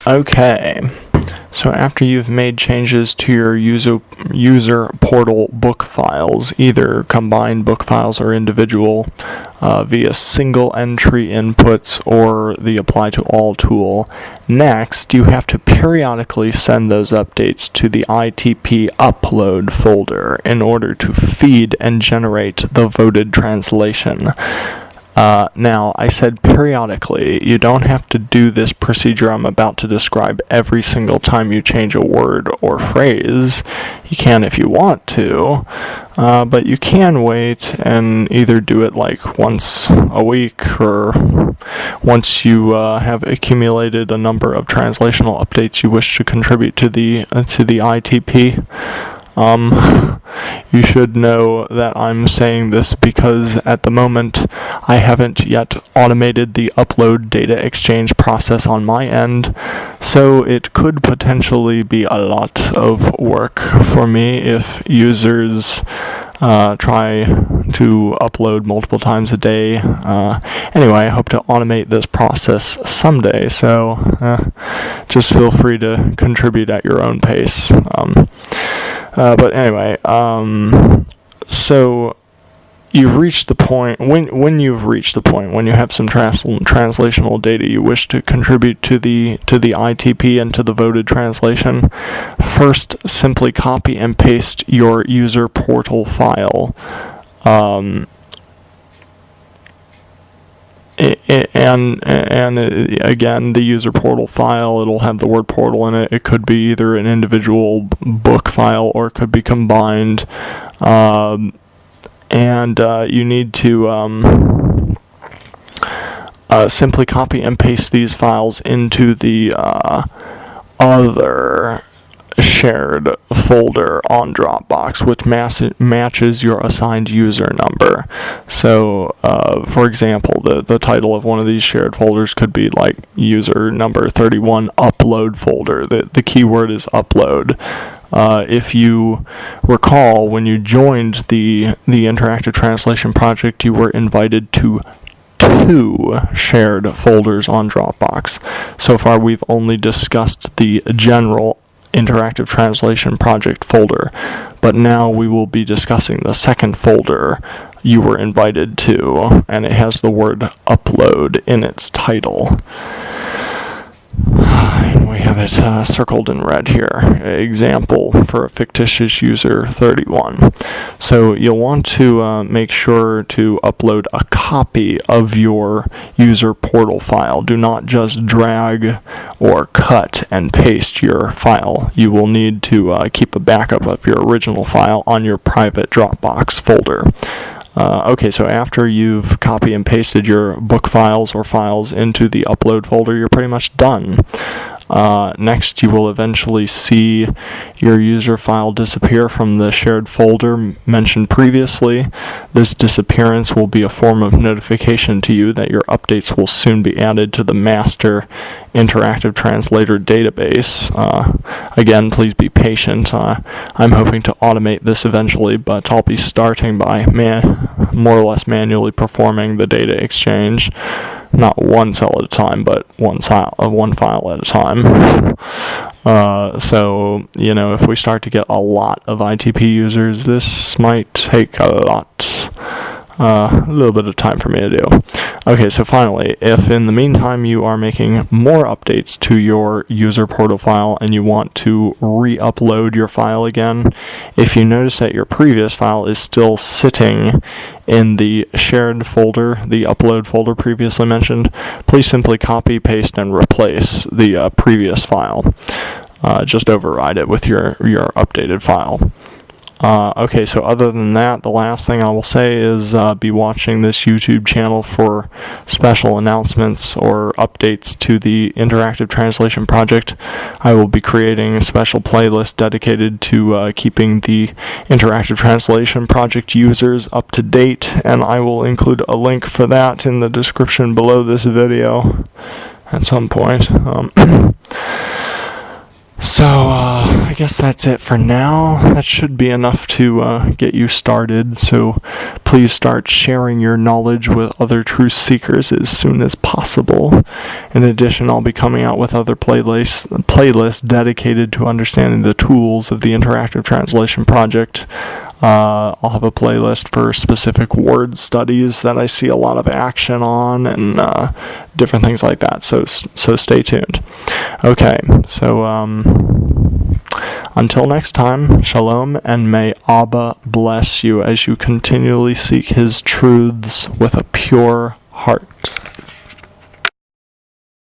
Okay, so after you've made changes to your user portal book files, either combined book files or individual via single entry inputs or the apply to all tool, next you have to periodically send those updates to the ITP upload folder in order to feed and generate the voted translation. Now, I said periodically. You don't have to do this procedure I'm about to describe every single time you change a word or phrase. You can if you want to, but you can wait and either do it like once a week or once you have accumulated a number of translational updates you wish to contribute to the ITP. You should know that I'm saying this because at the moment I haven't yet automated the upload data exchange process on my end, so it could potentially be a lot of work for me if users try to upload multiple times a day. Anyway, I hope to automate this process someday, so just feel free to contribute at your own pace. But anyway, so you've reached the point, when you've reached the point, when you have some translational data you wish to contribute to the ITP and to the voted translation, first simply copy and paste your user portal file. And again, the user portal file, it'll have the word portal in it. It could be either an individual book file or it could be combined. You need to simply copy and paste these files into the other shared folder on Dropbox, which matches your assigned user number. So, for example, the title of one of these shared folders could be like user number 31 upload folder. The keyword is upload. If you recall, when you joined the Interactive Translation project, you were invited to 2 shared folders on Dropbox. So far, we've only discussed the general Interactive Translation project folder, but now we will be discussing the second folder you were invited to, and it has the word upload in its title. And we have it circled in red here. Example for a fictitious user 31. So you'll want to make sure to upload a copy of your user portal file. Do not just drag or cut and paste your file. You will need to keep a backup of your original file on your private Dropbox folder. Okay, so after you've copy and pasted your book files or files into the upload folder, you're pretty much done. Next, you will eventually see your user file disappear from the shared folder mentioned previously. This disappearance will be a form of notification to you that your updates will soon be added to the master interactive translator database. Again, please be patient. I'm hoping to automate this eventually, but I'll be starting by more or less manually performing the data exchange. Not one cell at a time, but one file at a time. So, if we start to get a lot of ITP users, this might take a little bit of time for me to do. Okay, so finally, if in the meantime you are making more updates to your user portal file and you want to re-upload your file again, if you notice that your previous file is still sitting in the shared folder, the upload folder previously mentioned, please simply copy, paste, and replace the previous file. Just override it with your updated file. Okay, so other than that, the last thing I will say is be watching this YouTube channel for special announcements or updates to the Interactive Translation project. I will be creating a special playlist dedicated to keeping the Interactive Translation project users up to date, and I will include a link for that in the description below this video at some point. So, I guess that's it for now. That should be enough to get you started. So, please start sharing your knowledge with other truth seekers as soon as possible. In addition, I'll be coming out with other playlists dedicated to understanding the tools of the Interactive Translation Project. I'll have a playlist for specific word studies that I see a lot of action on, and different things like that. So stay tuned. Okay, so until next time, shalom, and may Abba bless you as you continually seek his truths with a pure heart.